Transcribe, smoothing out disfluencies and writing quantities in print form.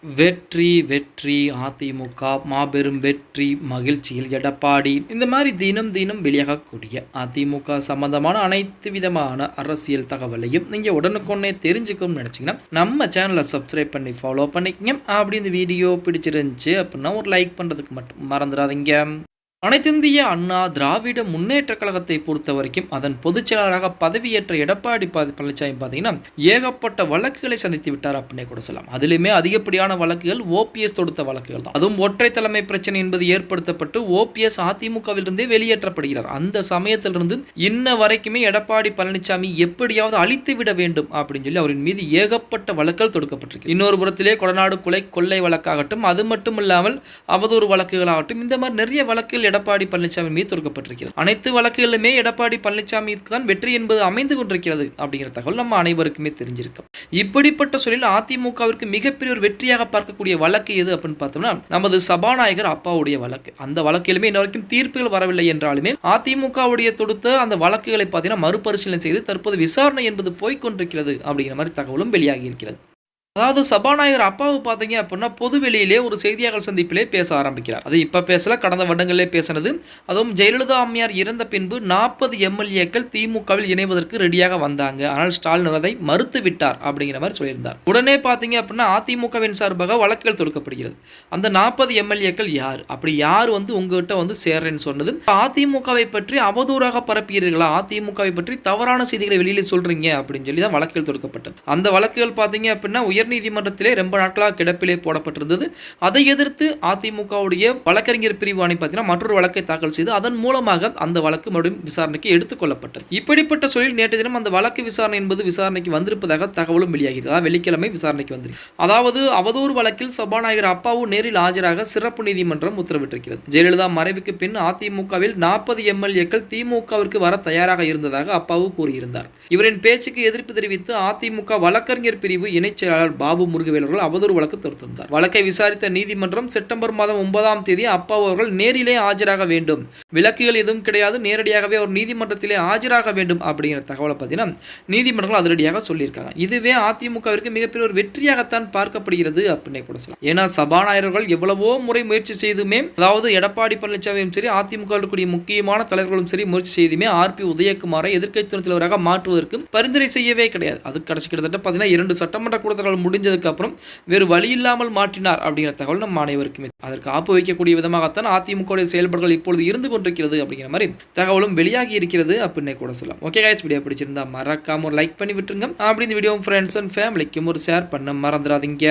வெற்றி வெற்றி அதிமுக மாபெரும் வெற்றி மகிழ்ச்சியில் எடப்பாடி இந்த மாதிரி தினம் தினம் வெளியாகக்கூடிய அதிமுக சம்பந்தமான அனைத்து விதமான அரசியல் தகவலையும் நீங்கள் உடனுக்குடனே தெரிஞ்சுக்கணும்னு நினச்சிங்கன்னா நம்ம சேனலை சப்ஸ்கிரைப் பண்ணி ஃபாலோ பண்ணிக்கங்க. அப்படி இந்த வீடியோ பிடிச்சிருந்துச்சு அப்படின்னா ஒரு லைக் பண்ணுறதுக்கு மட்டும் மறந்துடாதீங்க. அனைத்திந்திய அண்ணா திராவிட முன்னேற்ற கழகத்தை பொறுத்த வரைக்கும் அதன் பொதுச் செயலாளராக பதவியேற்ற எடப்பாடி பழனிசாமி பார்த்தீங்கன்னா ஏகப்பட்ட வழக்குகளை சந்தித்து விட்டார் அப்படின்னே கூட சொல்லலாம். அதிலுமே அதிகப்படியான வழக்குகள் ஓபிஎஸ் தொடுத்த வழக்குகள் தான். அதுவும் ஒற்றை தலைமை பிரச்சனை என்பது ஏற்படுத்தப்பட்டு ஓபிஎஸ் அதிமுகவிலிருந்தே வெளியேற்றப்படுகிறார். அந்த சமயத்திலிருந்து இன்ன வரைக்குமே எடப்பாடி பழனிசாமி எப்படியாவது அழித்து விட வேண்டும் அப்படின்னு சொல்லி அவரின் மீது ஏகப்பட்ட வழக்குகள் தொடுக்கப்பட்டிருக்கு. இன்னொரு புறத்திலே கொடநாடு கொள்ளை வழக்காகட்டும், அது மட்டும் இல்லாமல் அவதூறு வழக்குகளாகட்டும், இந்த மாதிரி நிறைய வழக்குகள் எடப்பாடி பழனிசாமி மீது தொடுக்கப்பட்டிருக்கிறது. அனைத்து வழக்குகளிலுமே எடப்பாடி பழனிசாமிக்கு தான் வெற்றி என்பது அமைந்து கொண்டிருக்கிறது அப்படிங்கிற தகவல் நம்ம அனைவருக்குமே தெரிஞ்சிருக்கும். இப்படிப்பட்ட சூழலில் அதிமுகவிற்கு மிகப்பெரிய ஒரு வெற்றியாக பார்க்கக்கூடிய வழக்கு எது அப்படின்னு பார்த்தோம்னா நமது சபாநாயகர் அப்பாவுடைய வழக்கு. அந்த வழக்கிலுமே இன்ன வரைக்கும் தீர்ப்புகள் வரவில்லை என்றாலுமே அதிமுகவுடைய தொடுத்த அந்த வழக்குகளை பார்த்தீங்கன்னா மறுபரிசீலனை செய்து தற்போது விசாரணை என்பது போய்கொண்டிருக்கிறது அப்படிங்கிற மாதிரி தகவலும் வெளியாகி இருக்கிறது. அதாவது சபாநாயகர் அப்பாவு பார்த்தீங்க அப்படின்னா பொதுவெளியிலே ஒரு செய்தியாளர் சந்திப்பிலே பேச ஆரம்பிக்கிறார். அது இப்போ பேசல, கடந்த வருடங்களிலே பேசினது. அதுவும் ஜெயலலிதா அம்மையார் இறந்த பின்பு 40 எம்எல்ஏக்கள் திமுகவில் இணைவதற்கு ரெடியாக வந்தாங்க. ஆனால் ஸ்டாலின் அதை மறுத்து விட்டார் அப்படிங்கிற மாதிரி சொல்லியிருந்தார். உடனே பார்த்தீங்க அப்படின்னா அதிமுகவின் சார்பாக வழக்குகள் தொடுக்கப்படுகிறது. அந்த 40 எம்எல்ஏக்கள் யார், அப்படி யார் உங்ககிட்ட சேர்றேன்னு சொன்னது, அதிமுகவை பற்றி அவதூறாக பரப்பீர்களா, அதிமுகவை பற்றி தவறான செய்திகளை வெளியில சொல்றீங்க அப்படின்னு சொல்லி தான் வழக்குகள் தொடுக்கப்பட்டது. அந்த வழக்குகள் பார்த்தீங்க அப்படின்னா உயர்நீதிமன்றத்திலே ரொம்ப நாட்களாக கிடப்பிலே போடப்பட்டிருந்தது. அதை எதிர்த்து அதிமுகவுடைய வழக்கறிஞர் பிரிவு அணி பார்த்தீங்கன்னா மற்றொரு வழக்கை தாக்கல் செய்து அதன் மூலமாக அந்த வழக்கு மறுபடியும் விசாரணைக்கு எடுத்துக்கொள்ளப்பட்டது. இப்படிப்பட்ட சூழலில் நேற்று தினம் அந்த வழக்கு விசாரணை என்பது விசாரணைக்கு வந்திருப்பதாக தகவலும் வெளியாகிறது. வெள்ளிக்கிழமை விசாரணைக்கு வந்திருக்கு. அதாவது அவதூறு வழக்கில் சபாநாயகர் அப்பாவு நேரில் ஆஜராக சிறப்பு நீதிமன்றம் உத்தரவிட்டிருக்கிறது. ஜெயலலிதா மறைவுக்கு பின் அதிமுகவில் 40 எம்எல்ஏக்கள் திமுகவிற்கு வர தயாராக இருந்ததாக அப்பாவு கூறியிருந்தார். இவரின் பேச்சுக்கு எதிர்ப்பு தெரிவித்து அதிமுக வழக்கறிஞர் பிரிவு இணைச் செயலாளர் பாபு முருகவேல் அவர்கள் அவதூறு வழக்கு தொடுத்திருந்தார். வழக்கை விசாரித்த நீதிமன்றம் செப்டம்பர் மாதம் 9ஆம் தேதி அப்பாவு அவர்கள் நேரிலே ஆஜராக வேண்டும், விலக்குகள் எதுவும் கிடையாது, நேரடியாகவே அவர் நீதிமன்றத்திலே ஆஜராக வேண்டும் அப்படிங்கிற தகவலை பார்த்தீங்கன்னா நீதிமன்றங்கள் அதிரடியாக சொல்லியிருக்காங்க. இதுவே அதிமுகவிற்கு மிகப்பெரிய ஒரு வெற்றியாகத்தான் பார்க்கப்படுகிறது அப்படின்னு கூட சொல்லலாம். ஏன்னா சபாநாயகர்கள் எவ்வளவோ முறை முயற்சி செய்துமே, அதாவது எடப்பாடி பழனிசாமியும் சரி அதிமுக இருக்கக்கூடிய முக்கியமான தலைவர்களும் சரி முயற்சி செய்துமே ஆர்பி உதயகுமாரை எதிர்க்கட்சி துணைத் தலைவராக மாற்றுவதற்கு பரிந்துரை செய்யவே கிடையாது. அது கடைசி கிட்டத்தட்ட பார்த்தீங்கன்னா 2 சட்டமன்ற கூட்டத்தொடர்கள் முடிஞ்சதுக்கு அப்புறம் வேறு வழி இல்லாமல் மாற்றினார் அப்படிங்கிற தகவல் நம்ம அனைவருக்குமே. அதற்கு ஆப்பு வைக்கக்கூடிய விதமாகத்தான் அதிமுக செயல்பாடுகள் இப்பொழுது இருந்து கொண்டிருக்கிறது அப்படிங்கிற மாதிரி தகவலும் வெளியாகி இருக்கிறது அப்படின்னு கூட சொல்லலாம். ஓகே गाइस, வீடியோ பிடிச்சிருந்தா மறக்காம ஒரு லைக் பண்ணி விட்டுருங்க. அப்படி இந்த வீடியோ ஃப்ரெண்ட்ஸ் அண்ட் ஃபேமிலிக்கும் ஒரு ஷேர் பண்ண மறந்துடாதீங்க.